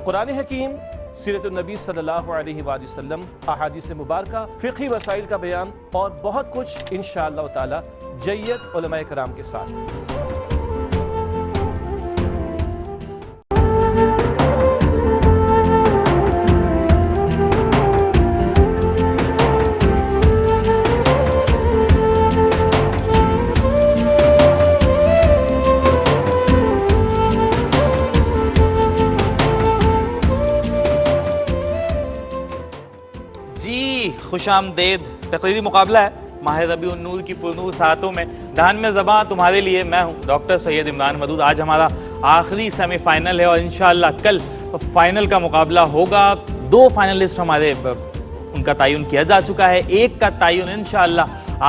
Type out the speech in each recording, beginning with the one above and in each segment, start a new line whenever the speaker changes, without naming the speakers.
قرآن حکیم، سیرت النبی صلی اللہ علیہ وآلہ وسلم، احادیث مبارکہ، فقہی مسائل کا بیان اور بہت کچھ انشاءاللہ تعالی جید علماء کرام کے ساتھ۔
خوش آمدید۔ تقریری مقابلہ ہے ماہ ربیع النور کی پرنور ساعتوں میں۔ دہن میں زباں تمہارے لیے میں ہوں ڈاکٹر سید عمران مدود۔ آج ہمارا آخری سیمی فائنل ہے اور انشاءاللہ کل فائنل کا مقابلہ ہوگا۔ 2 فائنلسٹ ہمارے ان کا تعین کیا جا چکا ہے، ایک کا تعین انشاءاللہ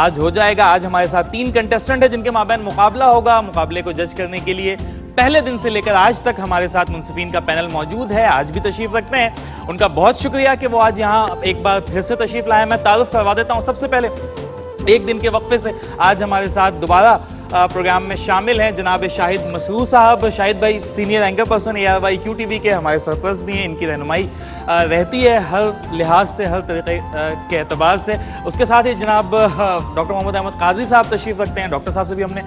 آج ہو جائے گا۔ آج ہمارے ساتھ 3 کنٹیسٹنٹ ہیں جن کے مابین مقابلہ ہوگا۔ مقابلے کو جج کرنے کے لیے پہلے دن سے لے کر آج تک ہمارے ساتھ منصفین کا پینل موجود ہے، آج بھی تشریف رکھتے ہیں۔ ان کا بہت شکریہ کہ وہ آج یہاں ایک بار پھر سے تشریف لائے۔ میں تعارف کروا دیتا ہوں سب سے پہلے، ایک دن کے وقفے سے آج ہمارے ساتھ دوبارہ پروگرام میں شامل ہیں جناب شاہد مسرور صاحب۔ شاہد بھائی senior anchor person ARY QTV کے ہمارے سرپرست بھی ہیں، ان کی رہنمائی رہتی ہے ہر لحاظ سے، ہر طریقے کے اعتبار سے۔ اس کے ساتھ ہی جناب ڈاکٹر محمد احمد قادری صاحب تشریف رکھتے ہیں۔ ڈاکٹر صاحب سے بھی ہم نے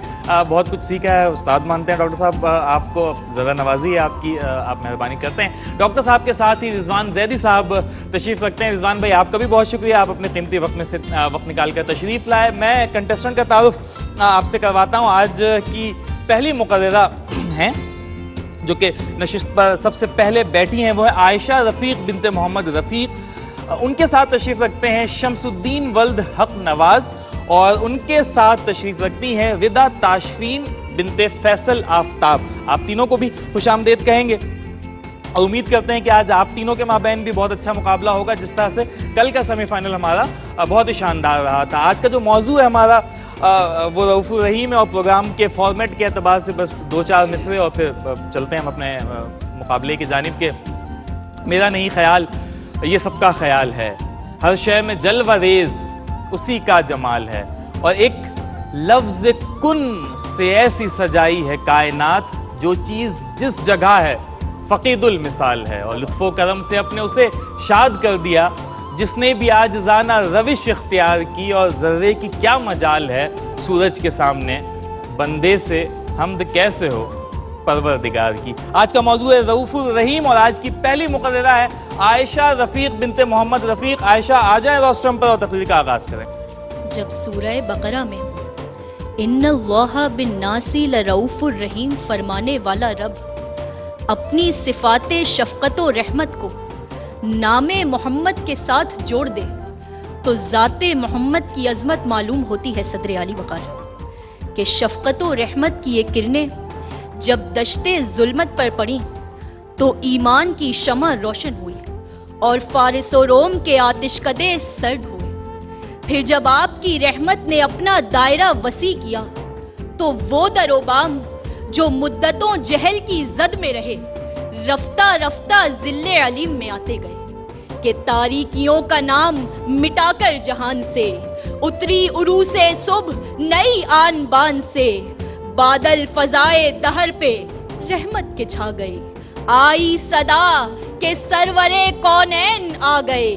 بہت کچھ سیکھا ہے، استاد مانتے ہیں ڈاکٹر صاحب، آپ کو زیادہ نوازی ہے آپ کی، آپ مہربانی کرتے ہیں۔ ڈاکٹر صاحب کے ساتھ ہی رضوان زیدی صاحب تشریف رکھتے ہیں۔ رضوان بھائی آپ کا بھی بہت شکریہ، آپ اپنے قیمتی وقت میں سے وقت نکال کر تشریف لائے۔ میں کنٹیسٹنٹ کا تعارف آپ سے کرواتا ہوں۔ آج کی پہلی مقررہ ہیں جو کہ نشست پر سب سے پہلے بیٹھی ہیں، وہ ہے عائشہ رفیق بنت محمد رفیق۔ ان کے ساتھ تشریف رکھتے ہیں شمس الدین ولد حق نواز، اور ان کے ساتھ تشریف رکھتی ہیں ردا تاشفین بنت فیصل آفتاب۔ آپ تینوں کو بھی خوش آمدید کہیں گے اور امید کرتے ہیں کہ آج آپ تینوں کے مابین بھی بہت اچھا مقابلہ ہوگا، جس طرح سے کل کا سیمی فائنل ہمارا بہت ہی شاندار رہا تھا۔ آج کا جو موضوع ہے ہمارا وہ رؤوف الرحیم ہے، اور پروگرام کے فارمیٹ کے اعتبار سے بس 2-4 مصرے اور پھر چلتے ہیں ہم اپنے مقابلے کی جانب کے۔ میرا نہیں خیال یہ سب کا خیال ہے، ہر شے میں جلوہ ریز اسی کا جمال ہے، اور ایک لفظ کن سے ایسی سجائی ہے کائنات، جو چیز جس جگہ ہے فقید المثال ہے، اور لطف و کرم سے اپنے اسے شاد کر دیا جس نے بھی عاجزانہ روش اختیار کی، اور ذرے کی کیا مجال ہے سورج کے سامنے، بندے سے حمد کیسے ہو پروردگار کی۔ آج کا موضوع ہے رؤوف الرحیم، اور آج کی پہلی مقررہ ہے عائشہ رفیق بنت محمد رفیق۔ عائشہ آ جائیں روسٹرم پر اور تقریر کا آغاز کریں۔
جب سورہ بقرہ میں ان اللہ بالناس لرؤوف الرحیم فرمانے والا رب اپنی صفات شفقت و رحمت کو نام محمد کے ساتھ جوڑ دے تو ذات محمد کی عظمت معلوم ہوتی ہے صدر عالی وقار، کہ شفقت و رحمت کی یہ کرنیں جب دشتے ظلمت پر پڑیں تو ایمان کی شمع روشن ہوئی، اور فارس و روم کے آتش کدے سرد ہوئے۔ پھر جب آپ کی رحمت نے اپنا دائرہ وسیع کیا تو وہ در و بام جو مدتوں جہل کی زد میں رہے، رفتہ رفتہ ذل علیم میں آتے گئے، کہ تاریکیوں کا نام مٹا کر جہان سے اتری عروس صبح نئی آن بان سے، بادل فضائے دہر پہ رحمت کے چھا گئے، آئی صدا کہ سرور کونین آ گئے۔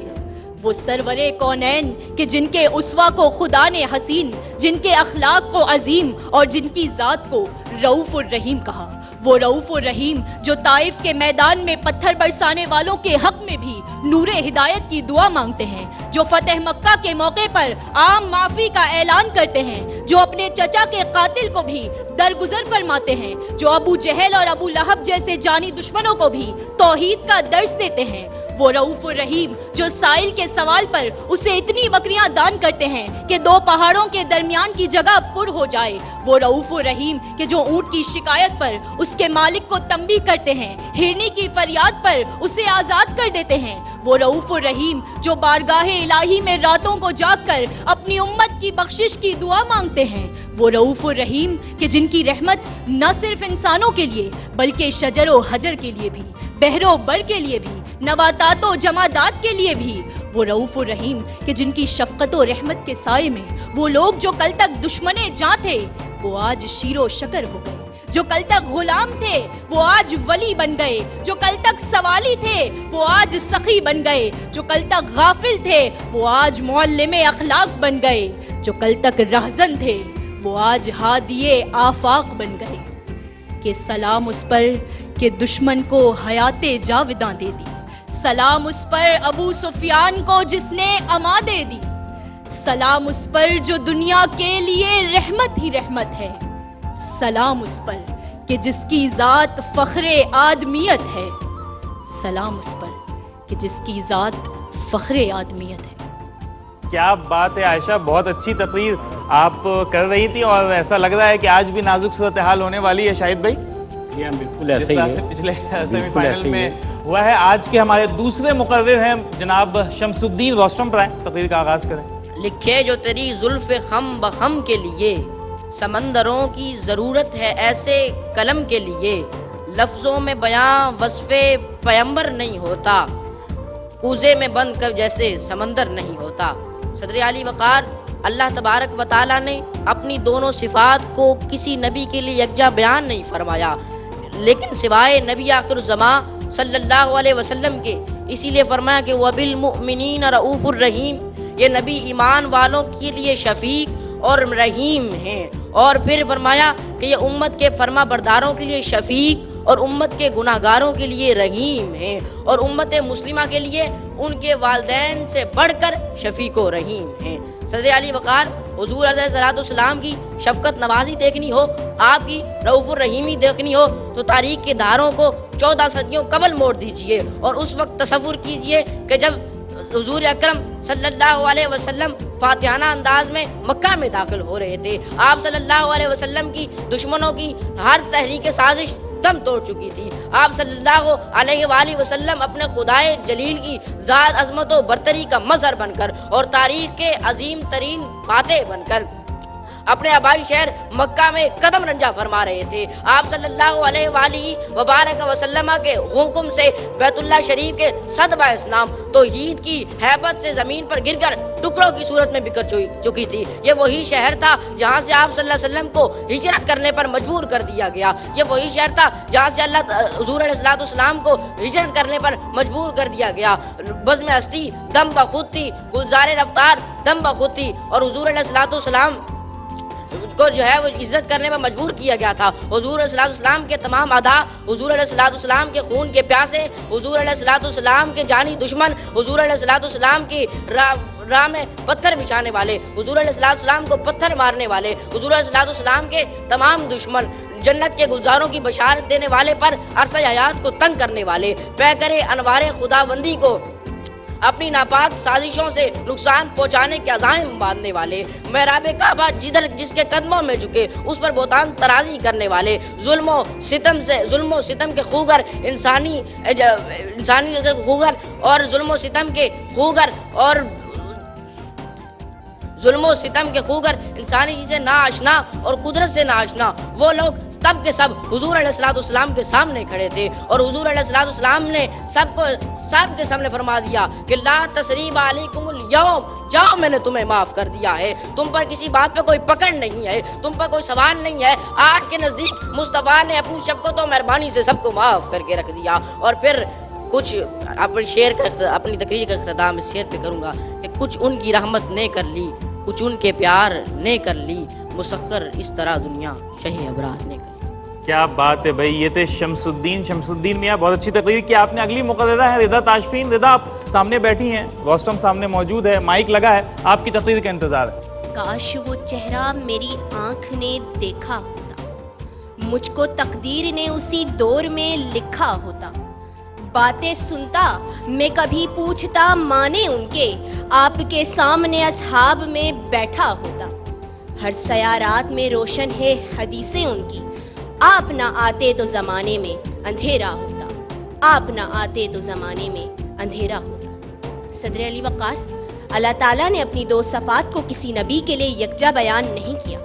وہ سرور کونین کہ جن کے اسوہ کو خدا نے حسین، جن کے اخلاق کو عظیم، اور جن کی ذات کو رؤوف الرحیم کہا۔ وہ رؤوف الرحیم جو طائف کے میدان میں پتھر برسانے والوں کے حق میں بھی نور ہدایت کی دعا مانگتے ہیں، جو فتح مکہ کے موقع پر عام معافی کا اعلان کرتے ہیں، جو اپنے چچا کے قاتل کو بھی درگزر فرماتے ہیں، جو ابو جہل اور ابو لہب جیسے جانی دشمنوں کو بھی توحید کا درس دیتے ہیں۔ وہ رؤوف الرحیم جو سائل کے سوال پر اسے اتنی بکریاں دان کرتے ہیں کہ 2 پہاڑوں کے درمیان کی جگہ پر ہو جائے۔ وہ رؤوف الرحیم کہ جو اونٹ کی شکایت پر اس کے مالک کو تنبیہ کرتے ہیں، ہرنی کی فریاد پر اسے آزاد کر دیتے ہیں۔ وہ رؤوف الرحیم جو بارگاہ الہی میں راتوں کو جاگ کر اپنی امت کی بخشش کی دعا مانگتے ہیں۔ وہ رؤوف الرحیم کہ جن کی رحمت نہ صرف انسانوں کے لیے بلکہ شجر و حجر کے لیے بھی، بحر و بر کے لیے بھی، نباتات و جمادات کے لیے بھی۔ وہ رؤوف الرحیم کہ جن کی شفقت و رحمت کے سائے میں وہ لوگ جو کل تک دشمنے جاں تھے وہ آج شیر و شکر ہو گئے، جو کل تک غلام تھے وہ آج ولی بن گئے، جو کل تک سوالی تھے وہ آج سخی بن گئے، جو کل تک غافل تھے وہ آج معلم اخلاق بن گئے، جو کل تک رہزن تھے وہ آج ہادی آفاق بن گئے۔ کہ سلام اس پر کہ دشمن کو حیات جاوداں دے دی، سلام اس پر ابو سفیان کو جس نے اما دے دی، سلام اس پر جو دنیا کے لیے رحمت ہی رحمت ہے، سلام اس پر کہ جس کی ذات فخر آدمیت ہے، سلام اس پر کہ جس کی ذات فخر آدمیت ہے۔
کیا بات ہے عائشہ، بہت اچھی تقریر آپ کر رہی تھی اور ایسا لگ رہا ہے کہ آج بھی نازک صورتحال ہونے والی ہے شاہد بھائی۔
یہ بالکل
جس
ایسا ہی
طرح
ہے،
سے پچھلے سیمی
بالکل
فائنل
ایسا ہی
میں
ہے۔
ہوا ہے۔ آج کے ہمارے دوسرے مقرر ہیں جناب شمس الدین روسٹم پر، آئیں تقریر کا آغاز کریں۔
لکھے جو تیری زلف خم بخم کے لیے، سمندروں کی ضرورت ہے ایسے قلم کے لیے، لفظوں میں بیاں وصف پیمبر نہیں ہوتا، کوزے میں بند کر جیسے سمندر نہیں ہوتا۔ صدر علی وقار، اللہ تبارک و تعالیٰ نے اپنی دونوں صفات کو کسی نبی کے لیے یکجا بیان نہیں فرمایا، لیکن سوائے نبی آخر الزمان صلی اللہ علیہ وسلم کے، اسی لیے فرمایا کہ وَبِالْمُؤْمِنِينَ رَؤُوفٌ الرحیم، یہ نبی ایمان والوں کے لیے شفیق اور رحیم ہیں۔ اور پھر فرمایا کہ یہ امت کے فرما برداروں کے لیے شفیق اور امت کے گناہ گاروں کے لیے رحیم ہیں، اور امت مسلمہ کے لیے ان کے والدین سے بڑھ کر شفیق و رحیم ہیں۔ صدر علی وقار، حضور علیہ الصلوۃ والسلام کی شفقت نوازی دیکھنی ہو، آپ کی رؤوف الرحیمی دیکھنی ہو تو تاریخ کے دھاروں کو 14 صدیوں قبل موڑ دیجئے اور اس وقت تصور کیجئے کہ جب حضور اکرم صلی اللہ علیہ وسلم فاتحانہ انداز میں مکہ میں داخل ہو رہے تھے، آپ صلی اللہ علیہ وسلم کی دشمنوں کی ہر تحریک سازش دم توڑ چکی تھی، آپ صلی اللہ علیہ وآلہ وسلم اپنے خدائے جلیل کی ذات عظمت و برتری کا مظہر بن کر اور تاریخ کے عظیم ترین فاتح بن کر اپنے آبائی شہر مکہ میں قدم رنجا فرما رہے تھے۔ آپ صلی اللہ علیہ وآلہ وبارک وسلم کے حکم سے بیت اللہ شریف کے صدبہ اسلام توحید کی ہیبت سے زمین پر گر کر ٹکڑوں کی صورت میں بکھر چکی تھی۔ یہ وہی شہر تھا جہاں سے آپ صلی اللہ علیہ وسلم کو ہجرت کرنے پر مجبور کر دیا گیا، یہ وہی شہر تھا جہاں سے حضور علیہ الصلوۃ والسلام کو ہجرت کرنے پر مجبور کر دیا گیا۔ بزم ہستی دم بخود تھی، گلزار رفتار دم بخود تھی، اور حضور علیہ الصلوۃ والسلام کو جو ہے وہ عزت کرنے میں مجبور کیا گیا تھا۔ حضور علیہ السلام کے تمام اعداء، حضور علیہ السلام کے خون کے پیاسے، حضور علیہ السلام کے جانی دشمن، حضور علیہ السلام کی راہ میں پتھر بچھانے والے، حضور علیہ السلام کو پتھر مارنے والے، حضور علیہ السلام کے تمام دشمن، جنت کے گلزاروں کی بشارت دینے والے پر عرصہ حیات کو تنگ کرنے والے، پیکر انوار خداوندی کو اپنی ناپاک سازشوں سے نقصان پہنچانے کے عزائم باندھنے والے، محراب کعبہ جس کے قدموں میں جھکے اس پر بہتان ترازی کرنے والے، ظلم و ستم کے خوگر انسانی خوگر اور ظلم و ستم کے خوگر انسانی چیزیں ناآشنا اور قدرت سے ناآشنا، وہ لوگ سب کے سب حضور علیہ السلام کے سامنے کھڑے تھے، اور حضور علیہ السلام نے سب کے سامنے فرما دیا کہ لا تثریب علیکم اليوم، جاؤ میں نے تمہیں معاف کر دیا ہے، تم پر کسی بات پہ کوئی پکڑ نہیں ہے، تم پر کوئی سوال نہیں ہے۔ آج کے نزدیک مصطفیٰ نے اپنی شفقت و مہربانی سے سب کو معاف کر کے رکھ دیا۔ اور پھر کچھ اپنی تقریر کا اختتام اس شعر پہ کروں گا کہ کچھ ان کی رحمت نے کر لی، کچھ ان کے پیار نے کر لی، مسخر اس طرح دنیا شہ ابرار نے کر لی۔
کیا بات ہے بھائی، یہ تھے شمس الدین میاں، بہت اچھی تقریر کی آپ نے۔ اگلی مقررہ ہے رضا تاشفین۔ رضا، آپ سامنے بیٹھی ہیں، روسٹم سامنے موجود ہے، مائک لگا ہے، آپ کی تقریر کا انتظار ہے۔
کاش وہ چہرہ میری آنکھ نے دیکھا ہوتا، مجھ کو تقدیر نے اسی دور میں لکھا ہوتا، باتیں سنتا میں کبھی پوچھتا مانے ان کے، آپ کے سامنے اصحاب میں بیٹھا ہوتا، ہر سیارات میں روشن ہے حدیثیں ان کی، آپ نہ آتے تو زمانے میں اندھیرا ہوتا، آپ نہ آتے تو زمانے میں اندھیرا ہوتا۔ صدر علی وقار، اللہ تعالیٰ نے اپنی دو صفات کو کسی نبی کے لیے یکجا بیان نہیں کیا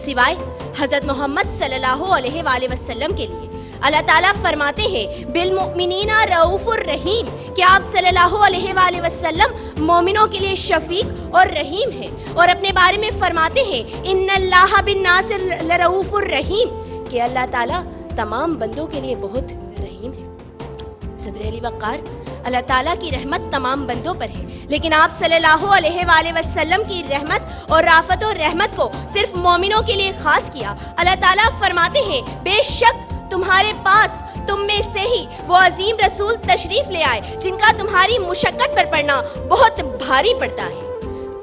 سوائے حضرت محمد صلی اللہ علیہ وآلہ وسلم کے لیے۔ اللہ تعالیٰ فرماتے ہیں بالمؤمنین رؤوف الرحیم، کہ آپ صلی اللہ علیہ وآلہ وسلم مومنوں کے لیے شفیق اور رحیم ہیں، اور اپنے بارے میں فرماتے ہیں ان اللہ بالناس لرؤوف الرحیم، کہ کہ اللہ تعالیٰ تمام بندوں کے لیے بہت رحیم ہے۔ صدر علی وقار، اللہ تعالیٰ کی رحمت تمام بندوں پر ہے، لیکن آپ صلی اللہ علیہ وآلہ وسلم کی رحمت اور رافت و رحمت کو صرف مومنوں کے لیے خاص کیا۔ اللہ تعالیٰ فرماتے ہیں بے شک تمہارے پاس تم میں سے ہی وہ عظیم رسول تشریف لے آئے جن کا تمہاری مشقت پر پڑنا بہت بھاری پڑتا ہے۔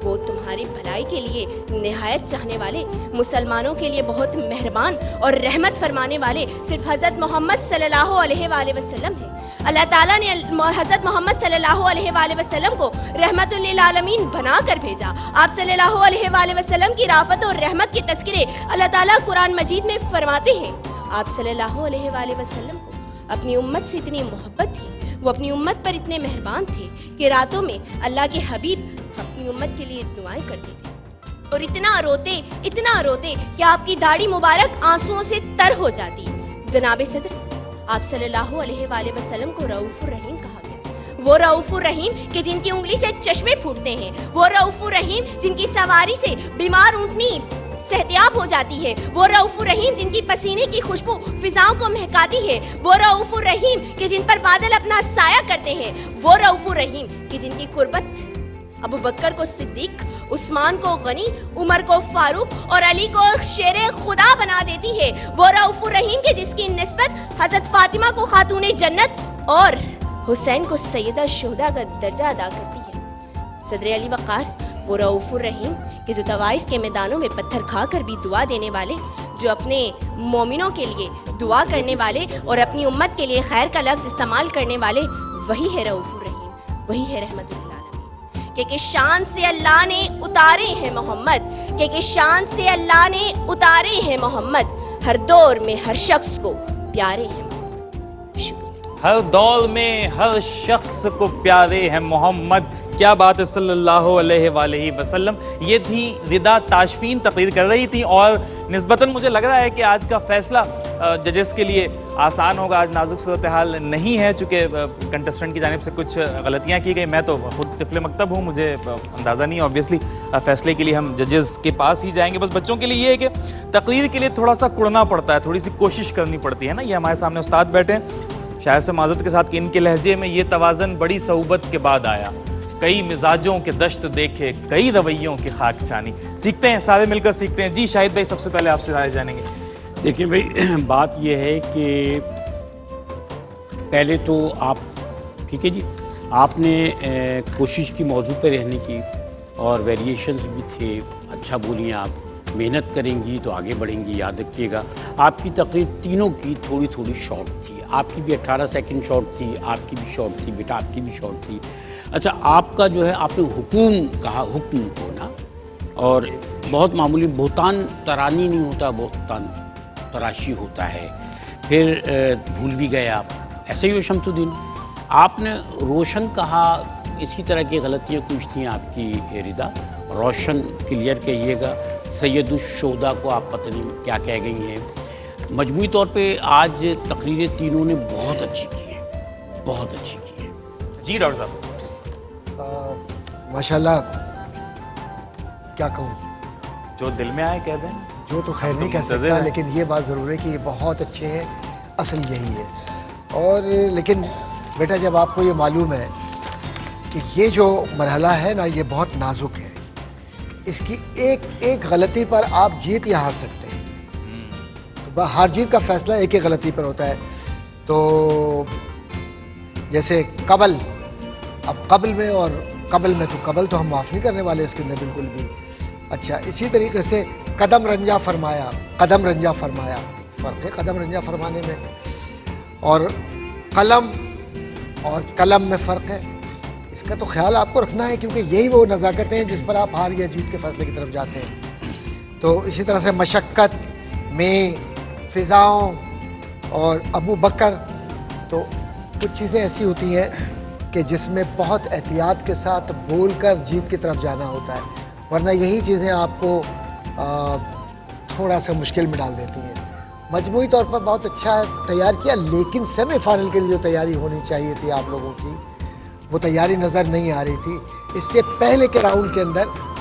وہ تمہاری بھلائی کے لیے نہایت چاہنے والے، مسلمانوں کے لیے بہت مہربان اور رحمت فرمانے والے صرف حضرت محمد صلی اللہ علیہ وآلہ وسلم ہیں۔ اللہ تعالیٰ نے حضرت محمد صلی اللہ علیہ وآلہ وسلم کو رحمت للعالمین بنا کر بھیجا۔ آپ صلی اللہ علیہ وآلہ وسلم کی رافت اور رحمت کے تذکرے اللہ تعالیٰ قرآن مجید میں فرماتے ہیں۔ آپ صلی اللہ علیہ وآلہ وسلم کو اپنی امت سے اتنی محبت تھی، وہ اپنی امت پر اتنے مہربان تھے کہ راتوں میں اللہ کے حبیب اپنی امت کے لیے دعائیں کرتے تھے اور اتنا روتے کہ آپ کی داڑھی مبارک آنسوؤں سے تر ہو جاتی۔ جناب صدر، آپ صلی اللہ علیہ وآلہ وسلم کو رؤوف الرحیم کہا گیا۔ وہ رؤوف الرحیم کہ جن کی انگلی سے چشمے پھوٹتے ہیں، وہ رؤوف الرحیم جن کی سواری سے بیمار اونٹنی صحتیاب ہو جاتی ہے، وہ رؤوف الرحیم جن کی پسینے کی خوشبو فضاؤں کو مہکاتی ہے، وہ رؤوف الرحیم کہ جن پر بادل اپنا سایہ کرتے ہیں، وہ رؤوف الرحیم کہ جن کی قربت ابو بکر کو صدیق، عثمان کو غنی، عمر کو فاروق اور علی کو شیر خدا بنا دیتی ہے، وہ رؤوف الرحیم کہ جس کی نسبت حضرت فاطمہ کو خاتون جنت اور حسین کو سیدہ الشہداء کا درجہ ادا کرتی ہے۔ صدر علی وقار، وہ رؤوف الرحیم کہ جو طوائف کے میدانوں میں پتھر کھا کر بھی دعا دینے والے، جو اپنے مومنوں کے لیے دعا کرنے والے اور اپنی امت کے لیے خیر کا لفظ استعمال کرنے والے، وہی ہے رؤوف الرحیم، وہی ہے رحمت للعالمین۔ کہ شان سے اللہ نے اتارے ہیں محمد، کہ شان سے اللہ نے اتارے ہیں محمد، ہر دور میں ہر شخص کو پیارے ہیں محمد۔ شکریہ۔
ہر دور میں ہر شخص کو پیارے ہیں محمد، کیا بات ہے صلی اللہ علیہ وآلہ وسلم۔ یہ تھی ردا تاشفین تقریر کر رہی تھی، اور نسبتاً مجھے لگ رہا ہے کہ آج کا فیصلہ ججز کے لیے آسان ہوگا۔ آج نازک صورتحال نہیں ہے، چونکہ کنٹسٹنٹ کی جانب سے کچھ غلطیاں کی گئی۔ میں تو خود طفل مکتب ہوں، مجھے اندازہ نہیں ہے۔ اوبیسلی فیصلے کے لیے ہم ججز کے پاس ہی جائیں گے۔ بس بچوں کے لیے یہ ہے کہ تقریر کے لیے تھوڑا سا کڑنا پڑتا ہے، تھوڑی سی کوشش کرنی پڑتی ہے نا۔ یہ ہمارے سامنے استاد بیٹھے ہیں، شاید سے معذرت کے ساتھ کہ ان کے لہجے میں یہ توازن بڑی صعوبت کے بعد آیا۔ کئی مزاجوں کے دشت دیکھے، کئی رویوں کی خاک چھانی۔ سیکھتے ہیں، سارے مل کر سیکھتے ہیں۔ جی شاہد بھائی، سب سے پہلے آپ سے رائے جانیں گے۔
دیکھیں بھائی، بات یہ ہے کہ پہلے تو آپ ٹھیک ہے جی، آپ نے کوشش کی موضوع پہ رہنے کی، اور ویریشنز بھی تھے، اچھا بولیے، آپ محنت کریں گی تو آگے بڑھیں گی۔ یاد رکھیے گا آپ کی تقریر تینوں کی تھوڑی تھوڑی شارٹ تھی، آپ کی بھی 18 سیکنڈ شارٹ تھی، آپ کی بھی شارٹ تھی، بیٹا آپ کی بھی شارٹ تھی۔ اچھا، آپ کا جو ہے آپ نے حکم کہا، حکم کو نا، اور بہت معمولی بہتان ترانی نہیں ہوتا، بہتان تراشی ہوتا ہے۔ پھر بھول بھی گئے آپ، ایسے ہی ہو شمس الدین۔ آپ نے روشن کہا، اسی طرح کی غلطیاں کچھ تھیں آپ کی ردا۔ روشن کلیئر کہیے گا۔ سید الشہداء کو آپ پتہ نہیں کیا کہہ گئی ہیں۔ مجموعی طور پہ آج تقریریں تینوں نے بہت اچھی کی ہیں، بہت اچھی کی ہیں۔
جی ڈاکٹر صاحب،
ماشاءاللہ، کیا کہوں،
جو دل میں آئے کہہ دیں۔
جو تو خیر نہیں کہہ سکتا، لیکن یہ بات ضرور ہے کہ یہ بہت اچھے ہیں، اصل یہی ہے۔ اور لیکن بیٹا، جب آپ کو یہ معلوم ہے کہ یہ جو مرحلہ ہے نا، یہ بہت نازک ہے، اس کی ایک ایک غلطی پر آپ جیت یا ہار سکتے ہیں۔ ہار جیت کا فیصلہ ایک ایک غلطی پر ہوتا ہے۔ تو جیسے قبل، اب قبل میں اور قبل میں، تو قبل تو ہم معاف نہیں کرنے والے اس کے اندر بالکل بھی۔ اچھا، اسی طریقے سے قدم رنجا فرمایا، قدم رنجا فرمایا، فرق ہے قدم رنجا فرمانے میں، اور قلم اور قلم میں فرق ہے۔ اس کا تو خیال آپ کو رکھنا ہے، کیونکہ یہی وہ نزاکتیں ہیں جس پر آپ ہار یا جیت کے فیصلے کی طرف جاتے ہیں۔ تو اسی طرح سے مشقت میں، فضاؤں اور ابو بکر، تو کچھ چیزیں ایسی ہوتی ہیں کہ جس میں بہت احتیاط کے ساتھ بول کر جیت کی طرف جانا ہوتا ہے، ورنہ یہی چیزیں آپ کو تھوڑا سا مشکل میں ڈال دیتی ہیں۔ مجموعی طور پر بہت اچھا تیار کیا، لیکن سیمی فائنل کے لیے جو تیاری ہونی چاہیے تھی آپ لوگوں کی، وہ تیاری نظر نہیں آ رہی تھی۔ اس سے پہلے کے راؤنڈ کے اندر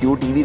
QTV